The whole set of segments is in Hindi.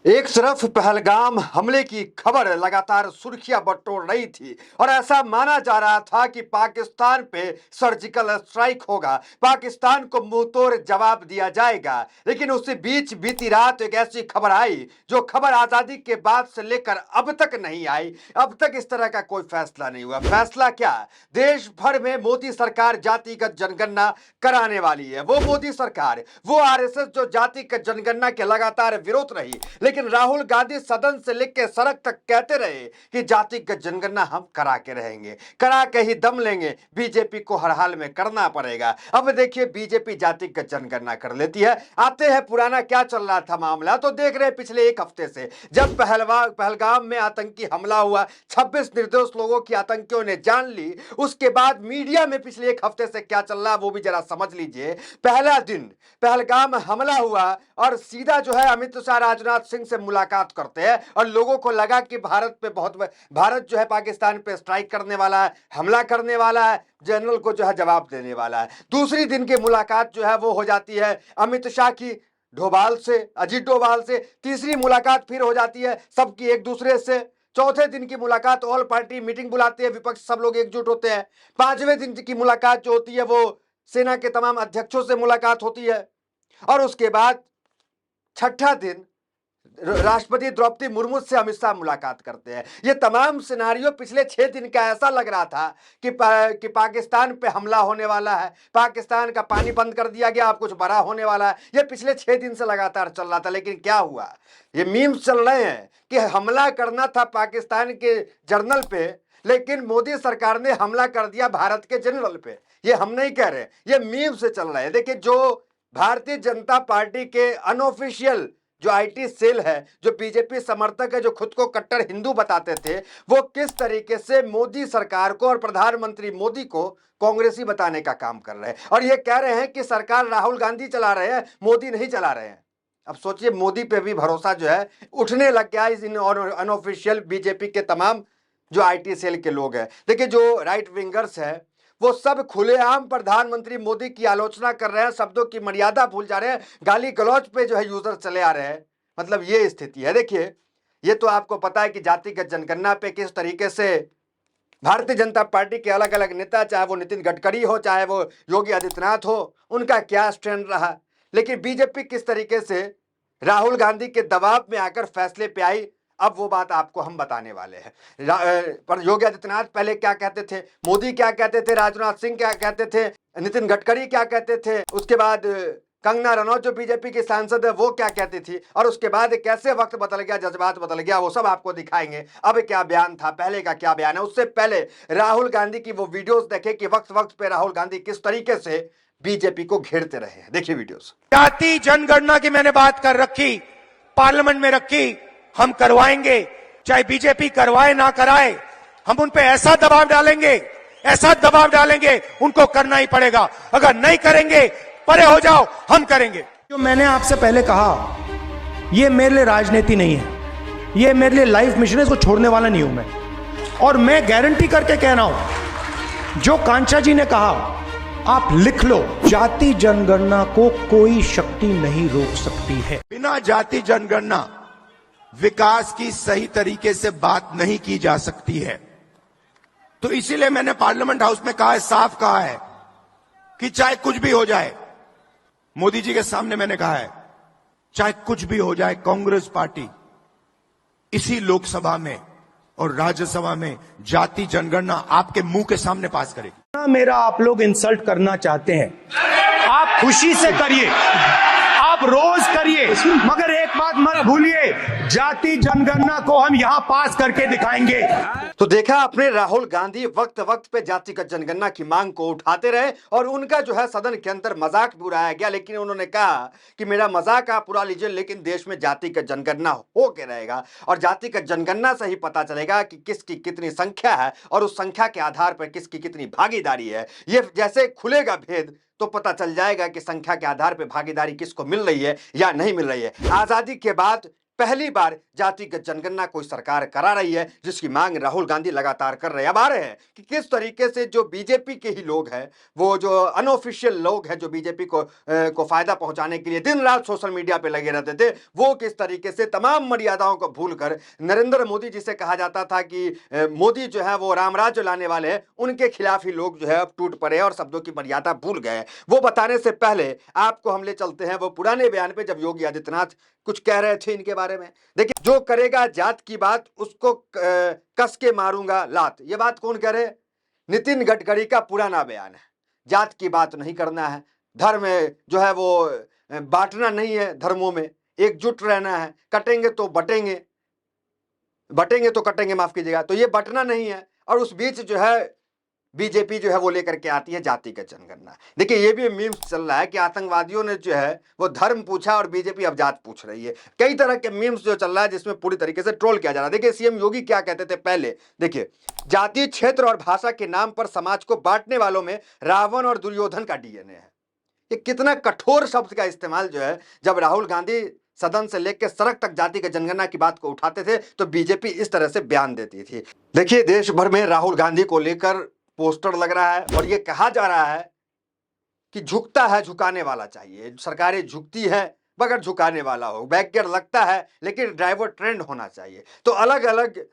एक तरफ पहलगाम हमले की खबर लगातार सुर्खियां बटोर रही थी और ऐसा माना जा रहा था कि पाकिस्तान पे सर्जिकल स्ट्राइक होगा, पाकिस्तान को मुंहतोड़ जवाब दिया जाएगा। लेकिन उसी बीच बीती रात एक ऐसी खबर आई जो खबर आजादी के बाद से लेकर अब तक नहीं आई। अब तक इस तरह का कोई फैसला नहीं हुआ। फैसला क्या? देश भर में मोदी सरकार जातिगत जनगणना कराने वाली है। वो मोदी सरकार, वो आरएसएस जो जातिगत जनगणना के लगातार विरोध रही, लेकिन राहुल गांधी सदन से लिख के सड़क तक कहते रहे कि जातिगत जनगणना हम करा के रहेंगे, करा के ही दम लेंगे, बीजेपी को हर हाल में करना पड़ेगा। अब देखिए बीजेपी जातिगत जनगणना कर लेती है। आते हैं पुराना क्या चल रहा था मामला, तो देख रहे हैं पिछले एक हफ्ते से जब पहलगाम में आतंकी हमला हुआ, 26 निर्दोष लोगों की आतंकियों ने जान ली, उसके बाद मीडिया में पिछले एक हफ्ते से क्या चल रहा है वो भी जरा समझ लीजिए। पहला दिन पहलगाम हमला हुआ और सीधा जो है अमित शाह राजनाथ सिंह से मुलाकात करते हैं और लोगों को लगा कि भारत जो है पाकिस्तान पे स्ट्राइक करने वाला है, हमला करने वाला है, जनरल को जो है जवाब देने वाला है। दूसरी दिन की मुलाकात जो है वो हो जाती है अमित शाह की डोभाल से, अजीत डोभाल से। तीसरी मुलाकात फिर हो जाती है सबकी एक दूसरे से। चौथे दिन की मुलाकात ऑल पार्टी मीटिंग बुलाते हैं, विपक्ष सब लोग एकजुट होते हैं। पांचवें दिन की मुलाकात जो होती है वो सेना के तमाम अध्यक्षों से मुलाकात होती है और उसके बाद छठा दिन राष्ट्रपति द्रौपदी मुर्मू से अमित शाह मुलाकात करते हैं। ये तमाम सिनारियो पिछले 6 दिन का ऐसा लग रहा था कि पाकिस्तान पे हमला होने वाला है, पाकिस्तान का पानी बंद कर दिया गया, अब कुछ बड़ा होने वाला है। ये पिछले 6 दिन से लगातार चल रहा था। लेकिन क्या हुआ? ये मीम्स चल रहे हैं कि हमला करना था पाकिस्तान के जर्नल पे, लेकिन मोदी सरकार ने हमला कर दिया भारत के जनरल पे। ये हम नहीं कह रहे, ये मीम से चल रहे हैं। देखिए, जो भारतीय जनता पार्टी के अनऑफिशियल जो आईटी सेल है, जो बीजेपी समर्थक है, जो खुद को कट्टर हिंदू बताते थे, वो किस तरीके से मोदी सरकार को और प्रधानमंत्री मोदी को कांग्रेसी बताने का काम कर रहे हैं और ये कह रहे हैं कि सरकार राहुल गांधी चला रहे हैं, मोदी नहीं चला रहे हैं। अब सोचिए, मोदी पे भी भरोसा जो है उठने लग गया इस अनऑफिशियल बीजेपी के तमाम जो आईटी सेल के लोग हैं। देखिए, जो राइट विंगर्स है वो सब खुलेआम प्रधानमंत्री मोदी की आलोचना कर रहे हैं, शब्दों की मर्यादा भूल जा रहे हैं, गाली गलौज पे जो है यूजर चले आ रहे हैं। मतलब ये स्थिति है। देखिए, ये तो आपको पता है कि जातिगत जनगणना पे किस तरीके से भारतीय जनता पार्टी के अलग अलग नेता, चाहे वो नितिन गडकरी हो, चाहे वो योगी आदित्यनाथ हो, उनका क्या स्टैंड रहा। लेकिन बीजेपी किस तरीके से राहुल गांधी के दबाव में आकर फैसले पे आई, अब वो बात आपको हम बताने वाले हैं। पर योगी आदित्यनाथ पहले क्या कहते थे, मोदी क्या कहते थे, राजनाथ सिंह क्या कहते थे, नितिन गडकरी क्या कहते थे, उसके बाद कंगना रनौत जो बीजेपी की सांसद है वो क्या कहती थी, और उसके बाद कैसे वक्त बदल गया, जज्बात बदल गया, वो सब आपको दिखाएंगे। अब क्या बयान था, पहले का क्या बयान है। उससे पहले राहुल गांधी की वो वीडियोस देखे कि वक्त वक्त पे राहुल गांधी किस तरीके से बीजेपी को घेरते रहे हैं। देखिए वीडियोस। जाति जनगणना की मैंने बात कर रखी, पार्लियामेंट में रखी, हम करवाएंगे, चाहे बीजेपी करवाए ना कराए, हम उन पे ऐसा दबाव डालेंगे, ऐसा दबाव डालेंगे, उनको करना ही पड़ेगा। अगर नहीं करेंगे, परे हो जाओ, हम करेंगे। जो मैंने आपसे पहले कहा, ये मेरे लिए राजनीति नहीं है, ये मेरे लिए लाइफ मिशन है, इसको छोड़ने वाला नहीं हूं मैं। और मैं गारंटी करके कह रहा हूं, जो कांचा जी ने कहा आप लिख लो, जाति जनगणना को कोई शक्ति नहीं रोक सकती है। बिना जाति जनगणना विकास की सही तरीके से बात नहीं की जा सकती है। तो इसीलिए मैंने पार्लियामेंट हाउस में कहा है, साफ कहा है कि चाहे कुछ भी हो जाए, मोदी जी के सामने मैंने कहा है, चाहे कुछ भी हो जाए, कांग्रेस पार्टी इसी लोकसभा में और राज्यसभा में जाति जनगणना आपके मुंह के सामने पास करेगी। मेरा आप लोग इंसल्ट करना चाहते हैं, आप खुशी से करिए, आप रोज करिए, मगर एक बात मत भूलिए, जाति जनगणना को हम यहां पास करके दिखाएंगे। तो देखा आपने, राहुल गांधी वक्त वक्त पे जातिगत जनगणना की मांग को उठाते रहे और उनका जो है सदन के अंदर मजाक भी उड़ाया गया। लेकिन उन्होंने कहा कि मेरा मजाक आप उड़ा लीजिए, लेकिन देश में जातिगत जनगणना हो के रहेगा और जातिगत जनगणना से ही पता चलेगा कि किसकी कितनी संख्या है और उस संख्या के आधार पर किसकी कितनी भागीदारी है। ये जैसे खुलेगा भेद तो पता चल जाएगा कि संख्या के आधार पर भागीदारी किसको मिल रही है या नहीं मिल रही है। आजादी के बाद पहली बार जातिगत जनगणना कोई सरकार करा रही है, जिसकी मांग राहुल गांधी लगातार कर रहे हैं। अब आ रहे हैं कि किस तरीके से जो बीजेपी के ही लोग हैं, वो जो अनऑफिशियल लोग हैं, जो बीजेपी को फायदा पहुंचाने के लिए दिन रात सोशल मीडिया पे लगे रहते थे, वो किस तरीके से तमाम मर्यादाओं को भूलकर नरेंद्र मोदी जिसे कहा जाता था कि मोदी जो है वो रामराज्य लाने वाले हैं, उनके खिलाफ ही लोग जो है अब टूट पड़े और शब्दों की मर्यादा भूल गए। वो बताने से पहले आपको हम ले चलते हैं वो पुराने बयान पे, जब योगी आदित्यनाथ कुछ कह रहे थे इनके बारे में। देखिए, जो करेगा जात की बात उसको कस के मारूंगा लात, ये बात कौन कह रहे? नितिन गडकरी का पुराना बयान है। जात की बात नहीं करना है, धर्म जो है वो बांटना नहीं है, धर्मों में एकजुट रहना है, कटेंगे तो बटेंगे, बटेंगे तो कटेंगे, माफ कीजिएगा, तो ये बटना नहीं है। और उस बीच जो है बीजेपी जो है वो लेकर के आती है जातिगत जनगणना। देखिए, ये भी मीम्स चल रहा है कि आतंकवादियों ने जो है वो धर्म पूछा और बीजेपी अब जात पूछ रही है। कई तरह के मीम्स जो चल रहा है जिसमें पूरी तरीके से ट्रोल किया जा रहा है। देखिए, सीएम योगी क्या कहते थे पहले, देखिए, जाति, क्षेत्र और भाषा के नाम पर समाज को बांटने वालों में रावण और दुर्योधन का डीएनए है। ये कितना कठोर शब्द का इस्तेमाल जो है, जब राहुल गांधी सदन से लेकर सड़क तक जातिगत जनगणना की बात को उठाते थे तो बीजेपी इस तरह से बयान देती थी। देखिए, देश भर में राहुल गांधी को लेकर पोस्टर लग रहा है और ये कहा जा रहा है कि झुकता है झुकाने वाला चाहिए, सरकारें झुकती है मगर झुकाने वाला हो, बैकगियर लगता है लेकिन ड्राइवर ट्रेंड होना चाहिए। तो अलग अलग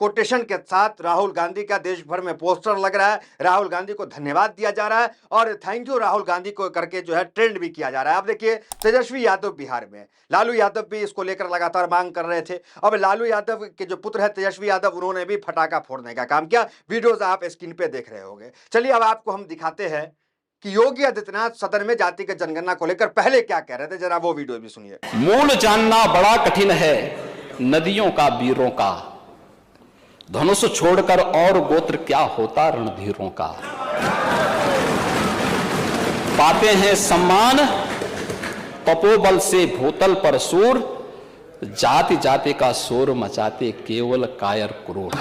कोटेशन के साथ राहुल गांधी का देश भर में पोस्टर लग रहा है, राहुल गांधी को धन्यवाद दिया जा रहा है और थैंक यू राहुल गांधी को करके जो है ट्रेंड भी किया जा रहा है। अब देखिए, तेजस्वी यादव बिहार में, लालू यादव भी इसको लेकर लगातार मांग कर रहे थे। अब लालू यादव के जो पुत्र है तेजस्वी यादव, उन्होंने भी फटाका फोड़ने का काम किया। वीडियोज आप स्क्रीन पे देख रहे होंगे। चलिए, अब आपको हम दिखाते हैं कि योगी आदित्यनाथ सदन में जातिगत जनगणना को लेकर पहले क्या कह रहे थे, जरा वो वीडियो भी सुनिए। मूल जानना बड़ा कठिन है नदियों का, वीरों का, धनुष छोड़कर और गोत्र क्या होता रणधीरों का। पाते हैं सम्मान तपोबल से भूतल पर सूर, जाति जाति का शोर मचाते केवल कायर क्रूर।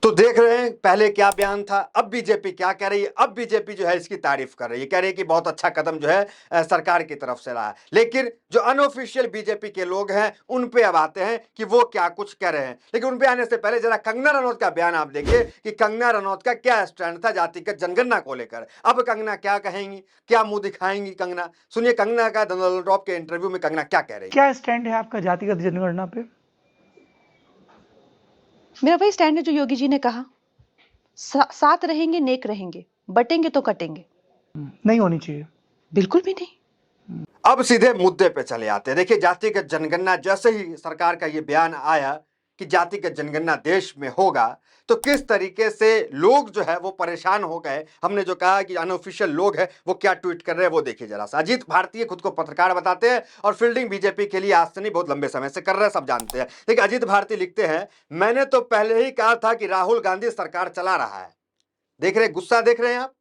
तो देख रहे हैं पहले क्या बयान था, अब बीजेपी क्या कह रही है। अब बीजेपी जो है इसकी तारीफ कर रही है, कह रही है कि बहुत अच्छा कदम जो है सरकार की तरफ से रहा है। लेकिन जो अनऑफिशियल बीजेपी के लोग हैं उन पे अब आते हैं कि वो क्या कुछ कह रहे हैं। लेकिन उन पे आने से पहले जरा कंगना रनौत का बयान आप देखिए कि कंगना रनौत का क्या स्टैंड था जातिगत जनगणना को लेकर। अब कंगना क्या कहेंगी, क्या मुंह दिखाएंगी कंगना, सुनिए कंगना का डोनाल्ड ट्रंप के इंटरव्यू में कंगना क्या कह रही है। क्या स्टैंड है आपका जातिगत जनगणना पे? मेरा वही स्टैंड है जो योगी जी ने कहा, साथ रहेंगे नेक रहेंगे, बटेंगे तो कटेंगे। नहीं होनी चाहिए, बिल्कुल भी नहीं। अब सीधे मुद्दे पे चले आते हैं। देखिए, जातिगत जनगणना, जैसे ही सरकार का ये बयान आया कि जातिगत जनगणना देश में होगा, तो किस तरीके से लोग जो है वो परेशान हो गए। हमने जो कहा कि अनऑफिशियल लोग हैं वो क्या ट्वीट कर रहे हैं वो देखिए जरा सा। अजीत भारती खुद को पत्रकार बताते हैं और फील्डिंग बीजेपी के लिए आज से नहीं बहुत लंबे समय से कर रहे हैं, सब जानते हैं। देखिए, अजीत भारती लिखते हैं, मैंने तो पहले ही कहा था कि राहुल गांधी सरकार चला रहा है। देख रहे, गुस्सा देख रहे हैं आप।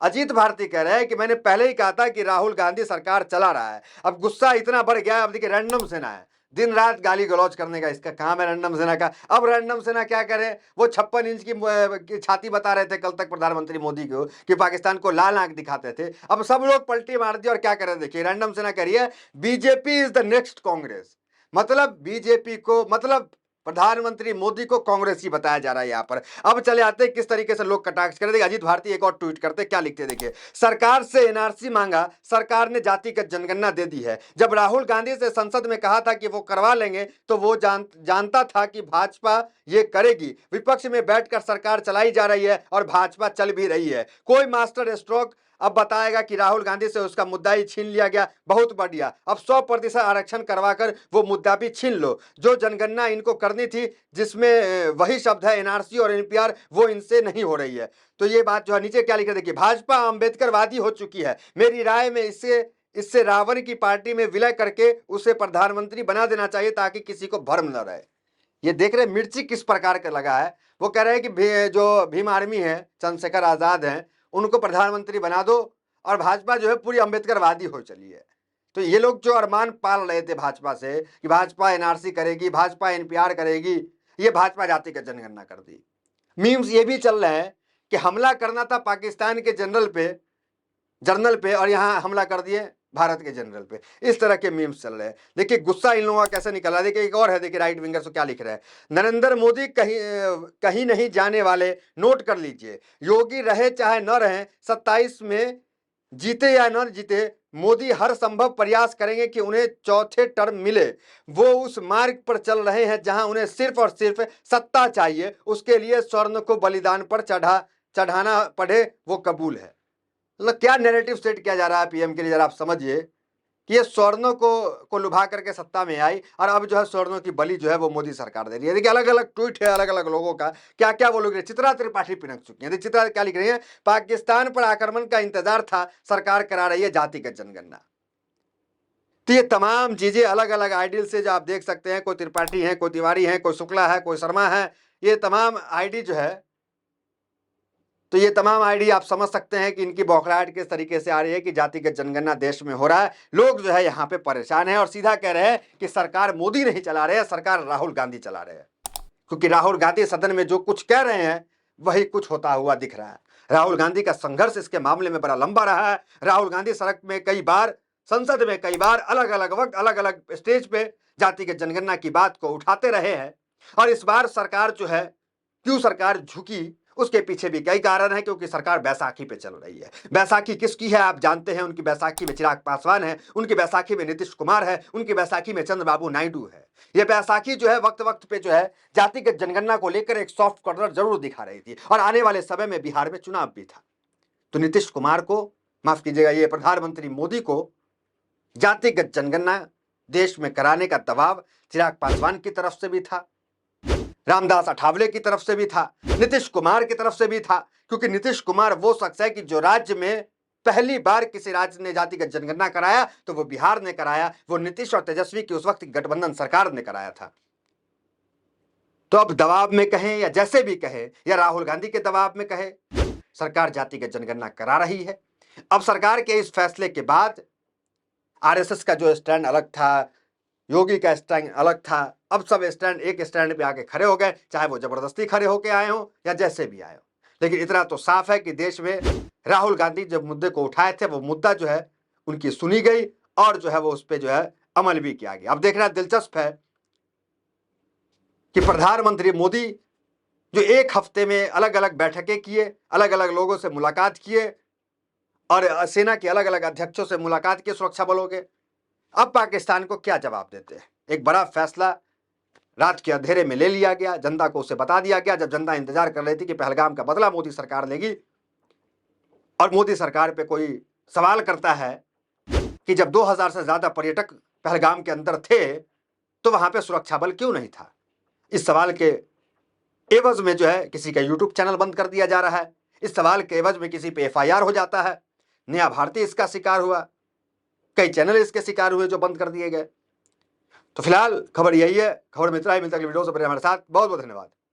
अजीत भारती कह रहे हैं कि मैंने पहले ही कहा था कि राहुल गांधी सरकार चला रहा है। अब गुस्सा इतना बढ़ गया है। अब देखिए, रैंडम सेना है, दिन रात गाली गलौज करने का इसका काम है रैंडम सेना का। अब रैंडम सेना क्या करे, वो 56 इंच की छाती बता रहे थे कल तक प्रधानमंत्री मोदी को कि पाकिस्तान को लाल आंख दिखाते थे। अब सब लोग पलटी मार दिए और क्या करे, देखिए रैंडम सेना कह रही है BJP is the next Congress. मतलब बीजेपी को, मतलब प्रधानमंत्री मोदी को कांग्रेस ही बताया जा रहा है यहाँ पर। अब चले आते हैं किस तरीके से लोग कटाक्ष कर रहे हैं। अजीत भारती एक और ट्वीट करते, क्या लिखते हैं देखिए, सरकार से एनआरसी मांगा, सरकार ने जातिगत जनगणना दे दी है। जब राहुल गांधी से संसद में कहा था कि वो करवा लेंगे तो वो जानता था कि भाजपा ये करेगी। विपक्ष में बैठकर सरकार चलाई जा रही है और भाजपा चल भी रही है। कोई मास्टर स्ट्रोक अब बताएगा कि राहुल गांधी से उसका मुद्दा ही छीन लिया गया, बहुत बढ़िया। अब 100% आरक्षण करवाकर वो मुद्दा भी छीन लो। जो जनगणना इनको करनी थी, जिसमें वही शब्द है एनआरसी और एनपीआर, वो इनसे नहीं हो रही है। तो ये बात जो है, नीचे क्या लिखा देखिए, भाजपा अम्बेडकरवादी हो चुकी है। मेरी राय में इससे रावण की पार्टी में विलय करके उसे प्रधानमंत्री बना देना चाहिए ताकि किसी को भ्रम न रहे। ये देख रहे मिर्ची किस प्रकार का लगा है। वो कह रहे हैं कि जो भीम आर्मी है, चंद्रशेखर आजाद हैं, उनको प्रधानमंत्री बना दो और भाजपा जो है पूरी अम्बेडकरवादी हो चली है। तो ये लोग जो अरमान पाल रहे थे भाजपा से कि भाजपा एनआरसी करेगी, भाजपा एनपीआर करेगी, ये भाजपा जातिगत जनगणना कर दी। मीम्स ये भी चल रहे हैं कि हमला करना था पाकिस्तान के जर्नल पे और यहाँ हमला कर दिए भारत के जनरल पे। इस तरह के मीम्स चल रहे हैं। देखिए गुस्सा इन लोगों का कैसे निकल रहा है। देखिए एक और है, देखिए राइट विंगर्स क्या लिख रहे हैं। नरेंद्र मोदी कहीं नहीं जाने वाले, नोट कर लीजिए। योगी रहे चाहे न रहे, 27 में जीते या न जीते, मोदी हर संभव प्रयास करेंगे कि उन्हें चौथे टर्म मिले। वो उस मार्ग पर चल रहे हैं जहां उन्हें सिर्फ और सिर्फ सत्ता चाहिए। उसके लिए स्वर्ण को बलिदान पर चढ़ाना पड़े वो कबूल है। मतलब क्या नैरेटिव सेट किया जा रहा है पीएम के लिए, जरा आप समझिए कि ये स्वर्णों को लुभा करके सत्ता में आई और अब जो है स्वर्णों की बलि जो है वो मोदी सरकार दे रही है। देखिए अलग अलग ट्वीट है अलग अलग लोगों का, क्या क्या वो लोग। चित्रा त्रिपाठी पिनक चुकी है। देखिए चित्रा क्या लिख रही है, पाकिस्तान पर आक्रमण का इंतजार था, सरकार करा रही है जातिगत जनगणना। तो ये तमाम चीजें अलग अलग आइडियल से जो आप देख सकते हैं, कोई त्रिपाठी है, कोई तिवारी है, कोई शुक्ला है, कोई शर्मा है, ये तमाम आईडी जो है, तो ये तमाम आईडी आप समझ सकते हैं कि इनकी बौखलाहट किस तरीके से आ रही है कि जातिगत जनगणना देश में हो रहा है। लोग जो है यहाँ पे परेशान है और सीधा कह रहे हैं कि सरकार मोदी नहीं चला रहे हैं, सरकार राहुल गांधी चला रहे हैं। क्योंकि राहुल गांधी सदन में जो कुछ कह रहे हैं वही कुछ होता हुआ दिख रहा है। राहुल गांधी का संघर्ष इसके मामले में बड़ा लंबा रहा है। राहुल गांधी सड़क में कई बार, संसद में कई बार, अलग अलग वक्त अलग अलग स्टेज पे जातिगत जनगणना की बात को उठाते रहे हैं। और इस बार सरकार जो है, क्यों सरकार झुकी, उसके पीछे भी कई कारण है। क्योंकि सरकार बैसाखी पे चल रही है। बैसाखी किसकी है आप जानते हैं। उनकी बैसाखी में चिराग पासवान है, उनकी बैसाखी में नीतीश कुमार है, उनकी बैसाखी में चंद्रबाबू नायडू है। ये बैसाखी जो है वक्त वक्त पे जो है जातिगत जनगणना को लेकर एक सॉफ्ट कॉर्नर जरूर दिखा रही थी। और आने वाले समय में बिहार में चुनाव भी था, तो नीतीश कुमार को, माफ कीजिएगा, ये प्रधानमंत्री मोदी को जातिगत जनगणना देश में कराने का दबाव चिराग पासवान की तरफ से भी था, रामदास अठावले की तरफ से भी था, नीतीश कुमार की तरफ से भी था। क्योंकि नीतीश कुमार वो शख्स है कि जो राज्य में पहली बार किसी राज्य ने जातिगत जनगणना कराया तो वो बिहार ने कराया, वो नीतीश और तेजस्वी की उस वक्त गठबंधन सरकार ने कराया था। तो अब दबाव में कहें या जैसे भी कहे, या राहुल गांधी के दबाव में कहे, सरकार जातिगत जनगणना करा रही है। अब सरकार के इस फैसले के बाद आरएसएस का जो स्टैंड अलग था, योगी का स्टैंड अलग था, अब सब स्टैंड एक स्टैंड पे आके खड़े हो गए, चाहे वो जबरदस्ती खड़े होके आए हो या जैसे भी आए हो। लेकिन इतना तो साफ है कि देश में राहुल गांधी जब मुद्दे को उठाए थे, वो मुद्दा जो है उनकी सुनी गई और जो है वो उस पर जो है अमल भी किया गया। अब देखना दिलचस्प है कि प्रधानमंत्री मोदी जो एक हफ्ते में अलग अलग बैठकें किए, अलग अलग लोगों से मुलाकात किए और सेना के अलग अलग अध्यक्षों से मुलाकात किए, सुरक्षा बलों के, अब पाकिस्तान को क्या जवाब देते हैं। एक बड़ा फैसला रात के अंधेरे में ले लिया गया, जनता को उसे बता दिया गया, जब जनता इंतजार कर रही थी कि पहलगाम का बदला मोदी सरकार लेगी। और मोदी सरकार पे कोई सवाल करता है कि जब 2000 से ज्यादा पर्यटक पहलगाम के अंदर थे तो वहां पे सुरक्षा बल क्यों नहीं था। इस सवाल के एवज में जो है किसी का यूट्यूब चैनल बंद कर दिया जा रहा है। इस सवाल के एवज में किसी पे एफआईआर हो जाता है। नया भारती इसका शिकार हुआ, कई चैनल इसके शिकार हुए जो बंद कर दिए गए। तो फिलहाल खबर यही है। खबर में इतना ही, मिलता है अगली वीडियो से। हमारे साथ बहुत बहुत धन्यवाद।